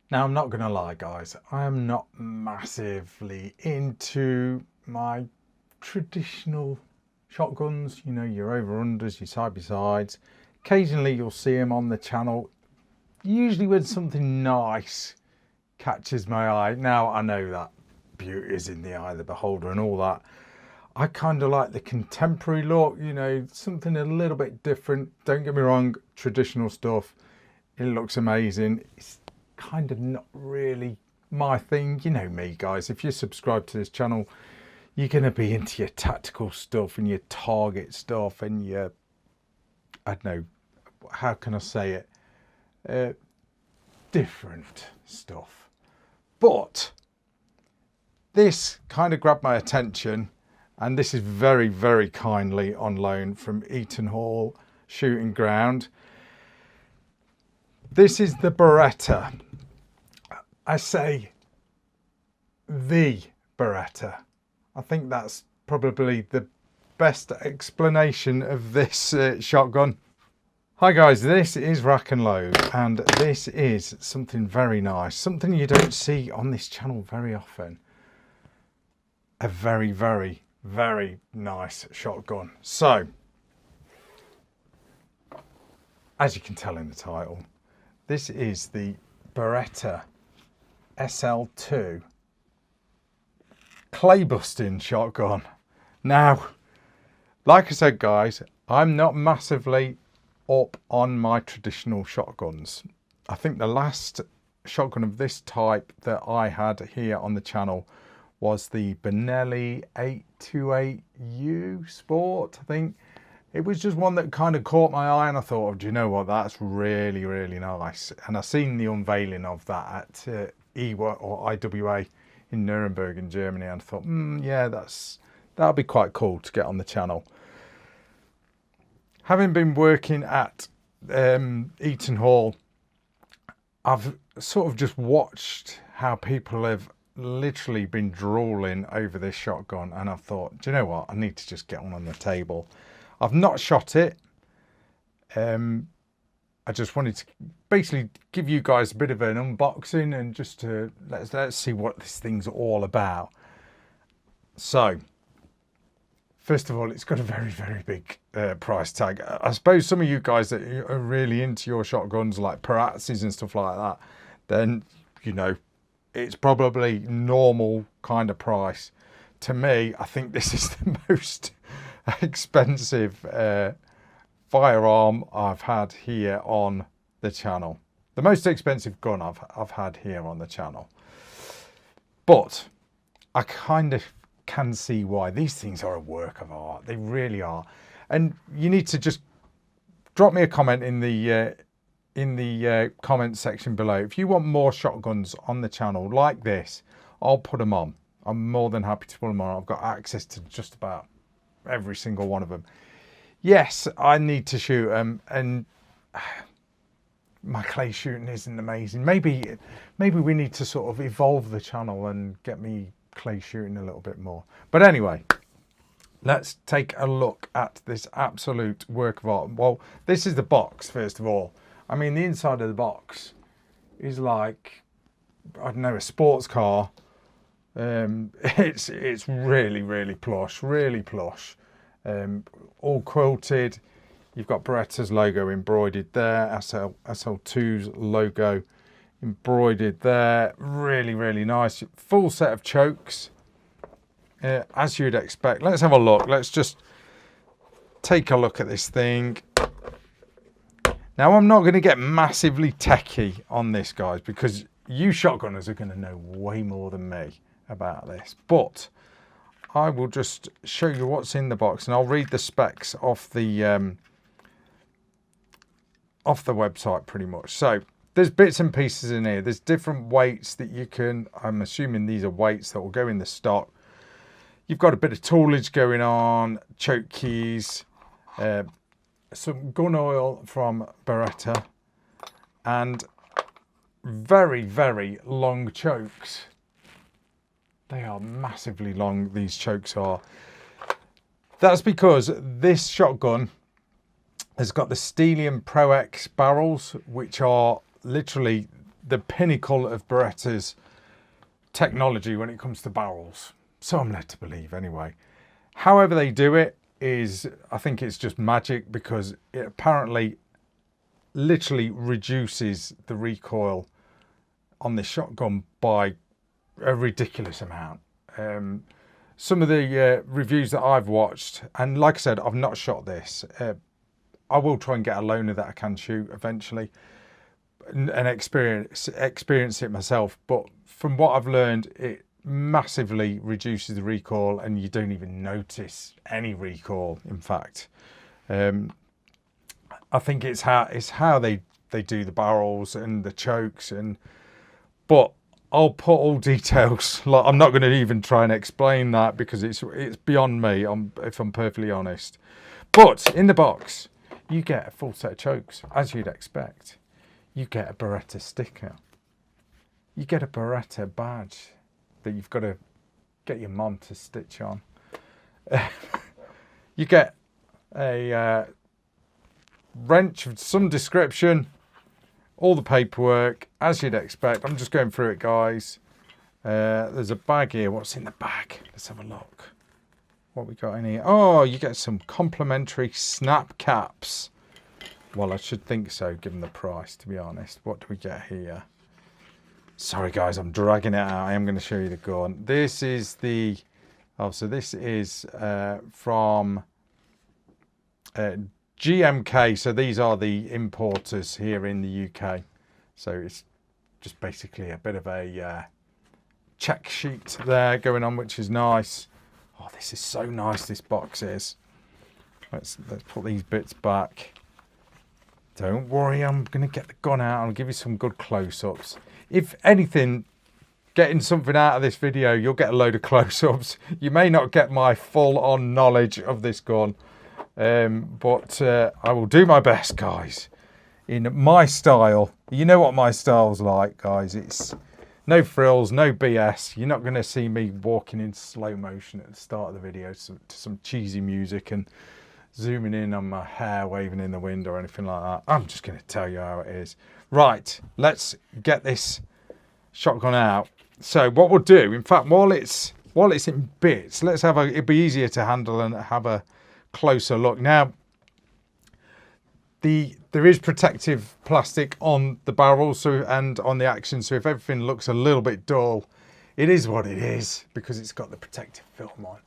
Now, I'm not going to lie, guys. I am not massively into my traditional shotguns. You know, your over-underers, your side-by-sides. Occasionally, you'll see them on the channel. Usually when something nice catches my eye. Now, I know that beauty is in the eye of the beholder and all that. I kind of like the contemporary look, you know, something a little bit different. Don't get me wrong, traditional stuff, it looks amazing. It's kind of not really my thing. You know me, guys, if you subscribe to this channel, you're going to be into your tactical stuff and your target stuff and your, I don't know, how can I say it, different stuff. But this kind of grabbed my attention, and this is very, very kindly on loan from Eaton Hall Shooting Ground. This is the Beretta. I say the Beretta. I think that's probably the best explanation of this shotgun. Hi guys, this is RACKNLOAD, and this is something very nice, something you don't see on this channel very often. A very, very, very nice shotgun. So, as you can tell in the title, this is the Beretta SL2 clay busting shotgun. Now, like I said, guys, I'm not massively up on my traditional shotguns. I think the last shotgun of this type that I had here on the channel was the Benelli 828U Sport, I think. It was just one that kind of caught my eye, and I thought, oh, do you know what, that's really, really nice. And I seen the unveiling of that at IWA or IWA in Nuremberg in Germany, and I thought, yeah, that'll be quite cool to get on the channel. Having been working at Eaton Hall, I've sort of just watched how people have literally been drooling over this shotgun, and I've thought, do you know what, I need to just get one on the table. I've not shot it. I just wanted to basically give you guys a bit of an unboxing and just to let's see what this thing's all about. So, first of all, it's got a very, very big price tag. I suppose some of you guys that are really into your shotguns, like Perattis and stuff like that, then, you know, it's probably normal kind of price. To me, I think this is the most expensive firearm I've had here on the channel. The most expensive gun I've had here on the channel. But I kind of can see why. These things are a work of art. They really are. And you need to just drop me a comment in the comment section below. If you want more shotguns on the channel like this, I'll put them on. I'm more than happy to put them on. I've got access to just about every single one of them. Yes, I need to shoot them, and my clay shooting isn't amazing. Maybe we need to sort of evolve the channel and get me clay shooting a little bit more. But anyway, let's take a look at this absolute work of art. Well, this is the box, first of all. I mean, the inside of the box is like, I don't know, a sports car. It's really, really plush, really plush. All quilted. You've got Beretta's logo embroidered there, SL2's logo embroidered there. Really, really nice. Full set of chokes, as you'd expect. Let's have a look. Let's just take a look at this thing. Now, I'm not going to get massively techie on this, guys, because you shotgunners are going to know way more than me about this. But I will just show you what's in the box, and I'll read the specs off the website pretty much. So there's bits and pieces in here. There's different weights that you can, I'm assuming these are weights that will go in the stock. You've got a bit of toolage going on, choke keys, some gun oil from Beretta, and very, very long chokes. They are massively long, these chokes are. That's because this shotgun has got the Steelium Pro X barrels, which are literally the pinnacle of Beretta's technology when it comes to barrels. So I'm led to believe anyway. However they do it is, I think it's just magic, because it apparently literally reduces the recoil on this shotgun by a ridiculous amount. Some of the reviews that I've watched, and like I said, I've not shot this. I will try and get a loaner that I can shoot eventually and experience it myself. But from what I've learned, it massively reduces the recoil, and you don't even notice any recoil. In fact, I think it's how they do the barrels and the chokes, but I'll put all details. Like, I'm not going to even try and explain that because it's beyond me. If I'm perfectly honest. But in the box, you get a full set of chokes, as you'd expect. You get a Beretta sticker. You get a Beretta badge that you've got to get your mum to stitch on. You get a wrench of some description, all the paperwork, as you'd expect. I'm just going through it, guys. There's a bag here. What's in the bag? Let's have a look. What we got in here? Oh, you get some complimentary snap caps. Well, I should think so, given the price, to be honest. What do we get here? Sorry, guys, I'm dragging it out. I am going to show you the gun. This is the... Oh, so this is from GMK. So these are the importers here in the UK. So it's just basically a bit of a check sheet there going on, which is nice. Oh, this is so nice, this box is. Let's put these bits back. Don't worry, I'm going to get the gun out. I'll give you some good close-ups. If anything, getting something out of this video, you'll get a load of close-ups. You may not get my full-on knowledge of this gun, but I will do my best, guys. In my style, you know what my style's like, guys. It's no frills, no BS. You're not going to see me walking in slow motion at the start of the video to some cheesy music and zooming in on my hair waving in the wind or anything like that. I'm just going to tell you how it is. Right, let's get this shotgun out. So what we'll do, in fact, while it's in bits, let's have it'll be easier to handle and have a closer look. Now, there is protective plastic on the barrel and on the action, so if everything looks a little bit dull, it is what it is because it's got the protective film on.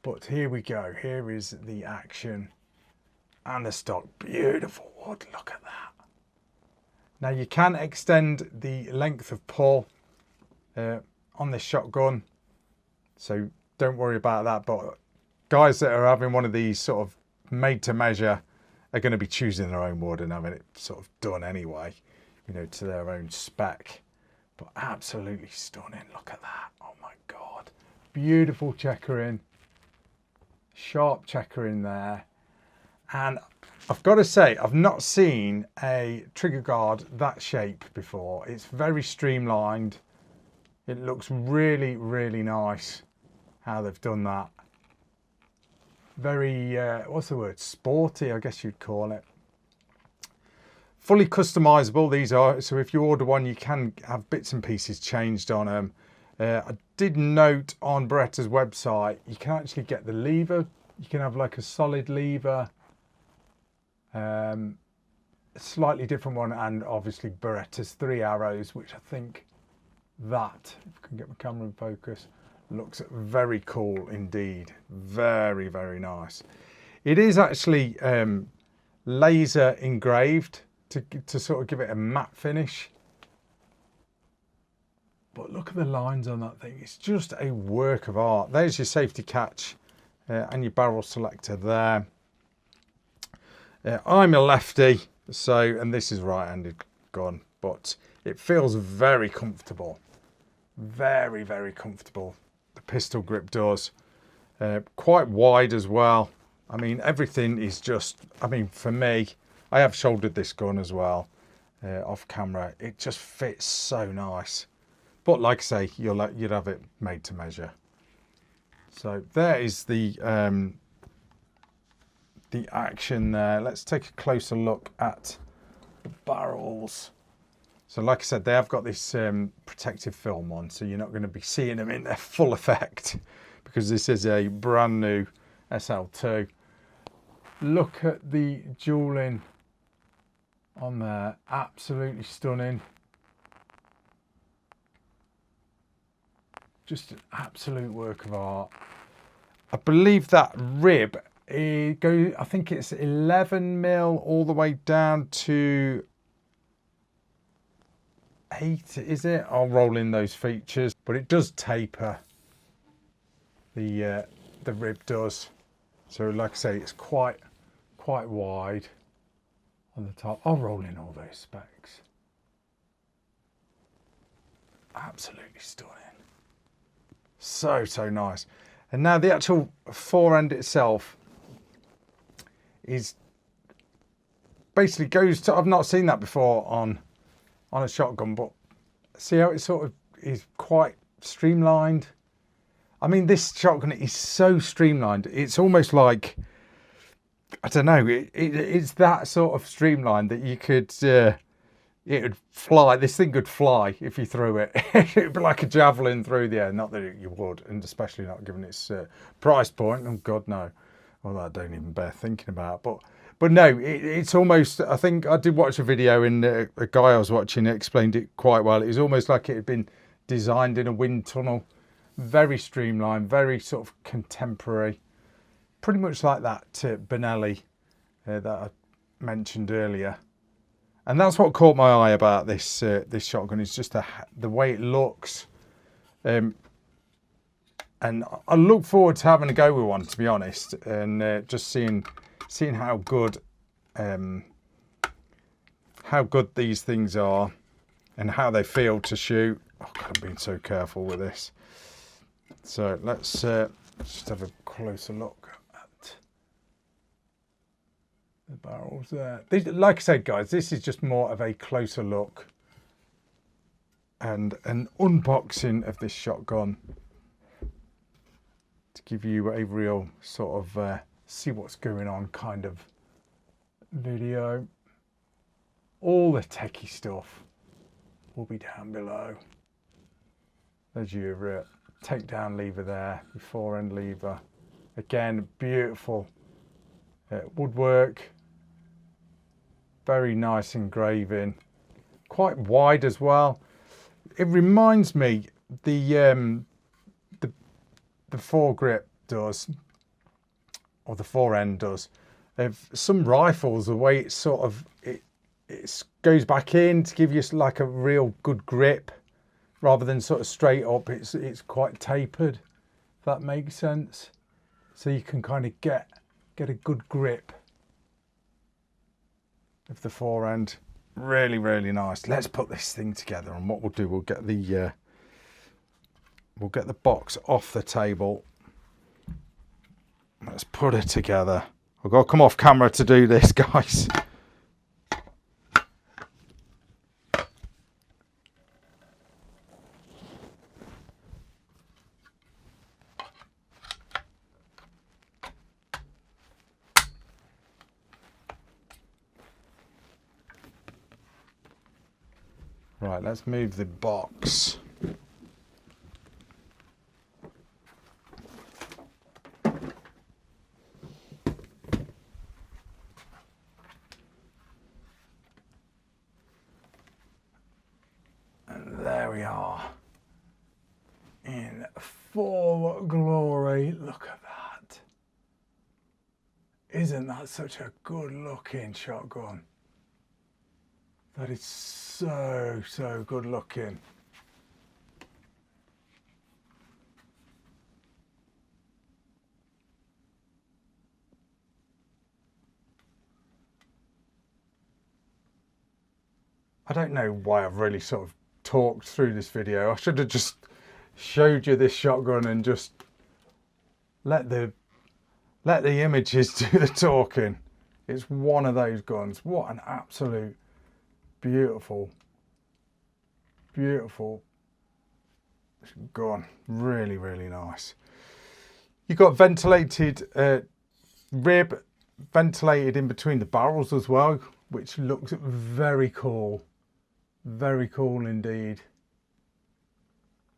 But here we go. Here is the action and the stock. Beautiful wood. Look at that. Now you can extend the length of pull on this shotgun, so don't worry about that. But guys that are having one of these sort of made to measure are going to be choosing their own wood and having it sort of done anyway, you know, to their own spec. But absolutely stunning. Look at that. Oh my God. Beautiful checkering. Sharp checker in there. And I've got to say, I've not seen a trigger guard that shape before. It's very streamlined. It looks really, really nice how they've done that. Very, what's the word? Sporty, I guess you'd call it. Fully customizable, these are. So if you order one, you can have bits and pieces changed on them. I did note on Beretta's website, you can actually get the lever. You can have like a solid lever, a slightly different one, and obviously Beretta's 3 arrows, which I think that, if I can get my camera in focus, looks very cool indeed. Very, very nice. It is actually laser engraved to sort of give it a matte finish. But look at the lines on that thing. It's just a work of art. There's your safety catch and your barrel selector there. I'm a lefty, and this is right-handed gun, but it feels very comfortable. Very, very comfortable. The pistol grip does. Quite wide as well. I mean, everything is just, I mean, for me, I have shouldered this gun as well off camera. It just fits so nice. But like I say, you'd have it made to measure. So there is the action there. Let's take a closer look at the barrels. So like I said, they have got this protective film on, so you're not going to be seeing them in their full effect, because this is a brand new SL2. Look at the jewelling on there, absolutely stunning. Just an absolute work of art. I believe that rib, I think it's 11 mil all the way down to 8, is it? I'll roll in those features, but it does taper. The rib does. So like I say, it's quite wide on the top. I'll roll in all those specs. Absolutely stunning. So nice. And now the actual fore end itself is basically goes to, I've not seen that before on a shotgun, but see how it sort of is quite streamlined. I mean, this shotgun is so streamlined, it's almost like, I don't know, it's that sort of streamlined that you could, it would fly, this thing could fly if you threw it. It'd be like a javelin through the air. Not that you would, and especially not given its price point. Oh God, no. Well, that don't even bear thinking about. But no, it's almost, I think I did watch a video, and a guy I was watching explained it quite well. It was almost like it had been designed in a wind tunnel. Very streamlined, very sort of contemporary. Pretty much like that Benelli that I mentioned earlier. And that's what caught my eye about this this shotgun, is just the way it looks. And I look forward to having a go with one, to be honest, and just seeing how good these things are and how they feel to shoot. Oh God, I'm being so careful with this. So let's just have a closer look at the barrels there. Like I said, guys, this is just more of a closer look and an unboxing of this shotgun to give you a real sort of see what's going on kind of video. All the techie stuff will be down below. There's your takedown lever there, your fore end lever. Again, beautiful woodwork, very nice engraving, quite wide as well. It reminds me, the foregrip does, or the fore end does, of some rifles, the way it's sort of it goes back in to give you like a real good grip, rather than sort of straight up. It's quite tapered, if that makes sense. So you can kind of get a good grip of the fore end. Really, really nice. Let's put this thing together, and what we'll do, we'll get the box off the table. Let's put it together. I've got to come off camera to do this, guys. Right, let's move the box. And there we are, in full glory. Look at that. Isn't that such a good looking shotgun? That is so good looking. I don't know why I've really sort of talked through this video. I should have just showed you this shotgun and just let the images do the talking. It's one of those guns. What an absolute beautiful gun. Really, really nice. You've got ventilated rib, ventilated in between the barrels as well, which looks very cool. Very cool indeed.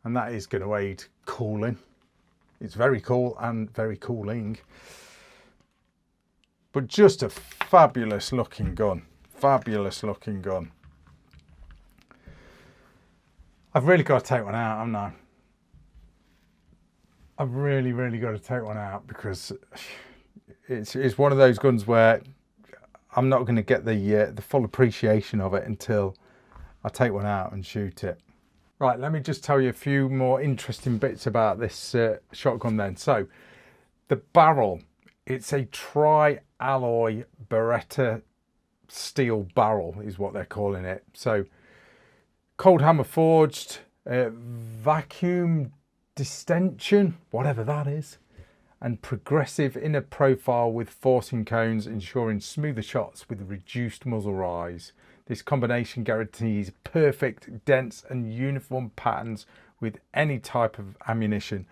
And that is going to aid cooling. It's very cool and very cooling. But just a fabulous looking gun. Fabulous looking gun. I've really got to take one out, haven't I? I've really got to take one out, because it's one of those guns where I'm not going to get the full appreciation of it until I take one out and shoot it. Right, let me just tell you a few more interesting bits about this shotgun then. So, the barrel, it's a tri-alloy Beretta steel barrel is what they're calling it. So, cold hammer forged, vacuum distension, whatever that is, and progressive inner profile with forcing cones, ensuring smoother shots with reduced muzzle rise. This combination guarantees perfect, dense and uniform patterns with any type of ammunition.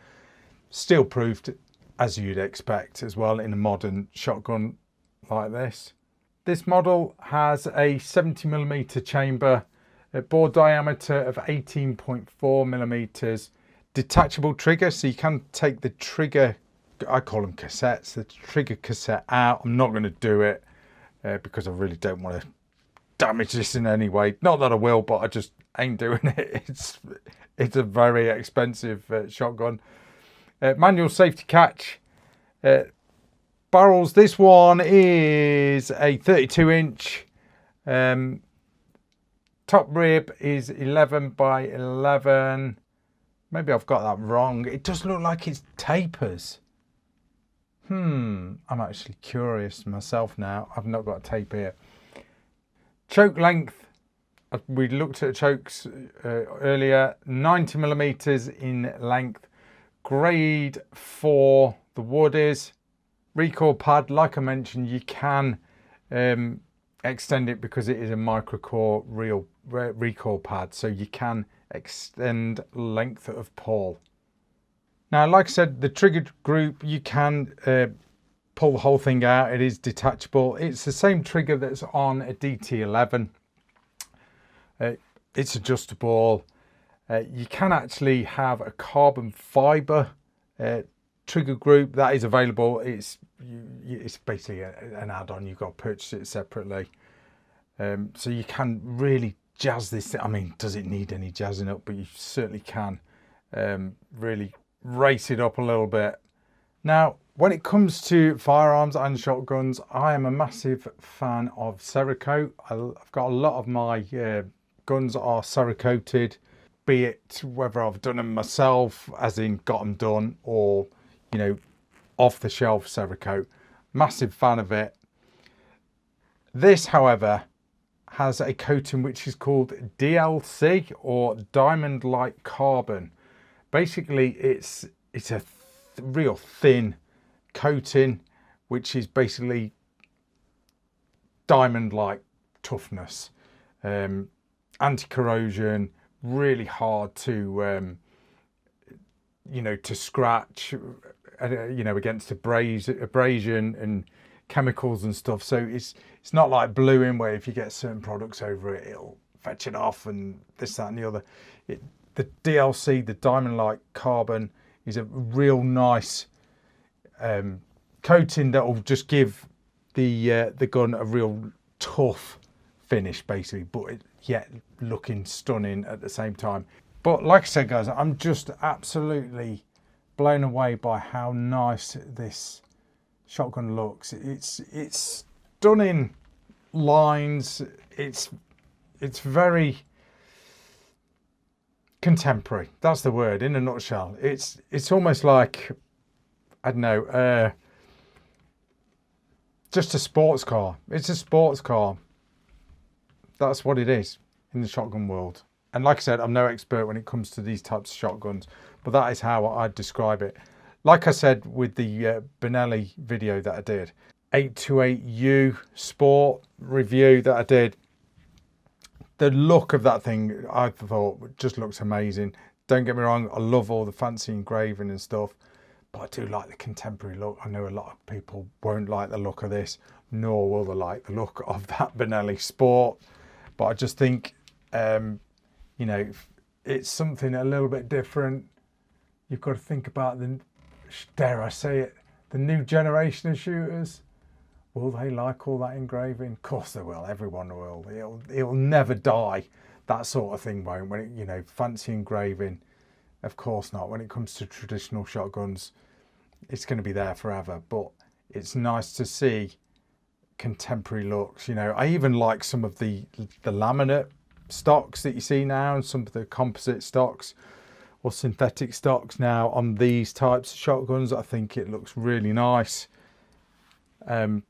Steel proofed, as you'd expect as well in a modern shotgun like this. This model has a 70mm chamber, a bore diameter of 18.4mm, detachable trigger, so you can take the trigger, I call them cassettes, the trigger cassette out. I'm not going to do it because I really don't want to damage this in any way. Not that I will, but I just ain't doing it. It's a very expensive shotgun. Manual safety catch. Barrels, this one is a 32-inch. Top rib is 11 by 11. Maybe I've got that wrong. It does look like it's tapers. I'm actually curious myself now. I've not got a tape here. Choke length, we looked at chokes earlier, 90mm in length. Grade 4, the wood is. Recoil pad, like I mentioned, you can extend it because it is a microcore recoil pad, so you can extend length of pull. Now, like I said, the trigger group, you can pull the whole thing out. It is detachable. It's the same trigger that's on a DT11. It's adjustable. You can actually have a carbon fiber trigger group that is available. It's basically an add-on. You've got to purchase it separately. So you can really jazz this. I mean, does it need any jazzing up? But you certainly can really race it up a little bit. Now, when it comes to firearms and shotguns, I am a massive fan of Cerakote. I've got a lot of my guns are Cerakoted, be it whether I've done them myself, as in got them done, or, you know, off the shelf Cerakote. Massive fan of it. This, however, has a coating which is called DLC, or diamond-like carbon. Basically, it's a real thin coating, which is basically diamond-like toughness, anti-corrosion, really hard to you know, to scratch, you know, against abrasion and chemicals and stuff. So it's not like bluing, where if you get certain products over it, it'll fetch it off and this, that and the other. The DLC, the diamond-like carbon, is a real nice coating that will just give the gun a real tough finish, basically, but yet looking stunning at the same time. But like I said, guys, I'm just absolutely blown away by how nice this shotgun looks. It's stunning lines. It's very contemporary. That's the word in a nutshell. It's almost like, I don't know, just a sports car. It's a sports car. That's what it is in the shotgun world. And like I said, I'm no expert when it comes to these types of shotguns, but that is how I'd describe it. Like I said with the Benelli video that I did, 828U Sport review that I did, the look of that thing, I thought, just looks amazing. Don't get me wrong, I love all the fancy engraving and stuff, but I do like the contemporary look. I know a lot of people won't like the look of this, nor will they like the look of that Benelli Sport. But I just think You know, it's something a little bit different. You've got to think about the, dare I say it, the new generation of shooters. Will they like all that engraving? Of course they will. Everyone will. It'll never die. That sort of thing won't. When it, you know, fancy engraving, of course not. When it comes to traditional shotguns, it's going to be there forever. But it's nice to see contemporary looks. You know, I even like some of the laminate stocks that you see now, and some of the composite stocks or synthetic stocks now on these types of shotguns. I think it looks really nice.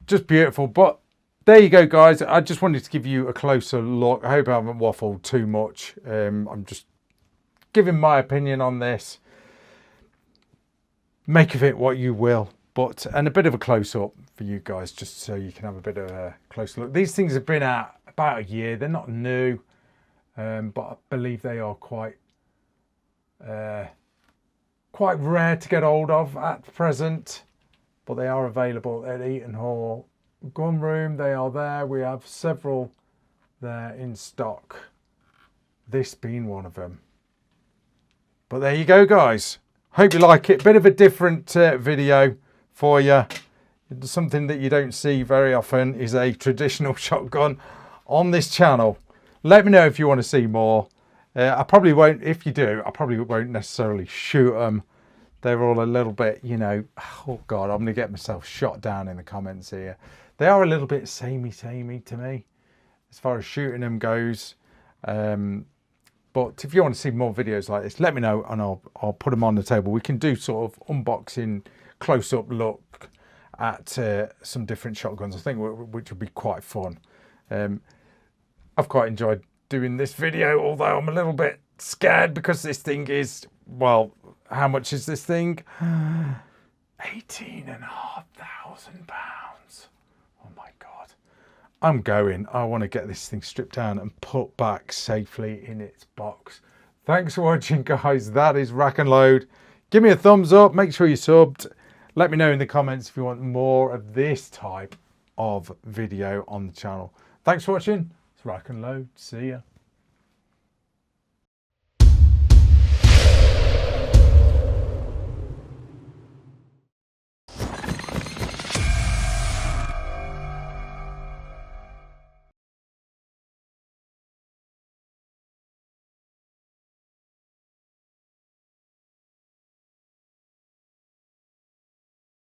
Just beautiful. But there you go, guys. I just wanted to give you a closer look. I hope I haven't waffled too much. I'm just giving my opinion on this. Make of it what you will. But, and a bit of a close-up for you guys, just so you can have a bit of a closer look. These things have been out about a year. They're not new, but I believe they are quite rare to get hold of at present. But they are available at Eaton Hall Gun Room. They are there. We have several there in stock, this being one of them. But there you go, guys. Hope you like it. Bit of a different video for you. Something that you don't see very often is a traditional shotgun on this channel. Let me know if you want to see more. I probably won't. If you do, I probably won't necessarily shoot them. They're all a little bit, you know, oh God, I'm going to get myself shot down in the comments here. They are a little bit samey to me as far as shooting them goes. But if you want to see more videos like this, let me know and I'll put them on the table. We can do sort of unboxing, close-up look at some different shotguns, I think, which would be quite fun. I've quite enjoyed doing this video, although I'm a little bit scared because this thing is, well, how much is this thing? £18,500. Oh my God. I'm going. I want to get this thing stripped down and put back safely in its box. Thanks for watching, guys. That is Rack and Load. Give me a thumbs up. Make sure you subbed. Let me know in the comments if you want more of this type of video on the channel. Thanks for watching. It's Rack and Load. See ya.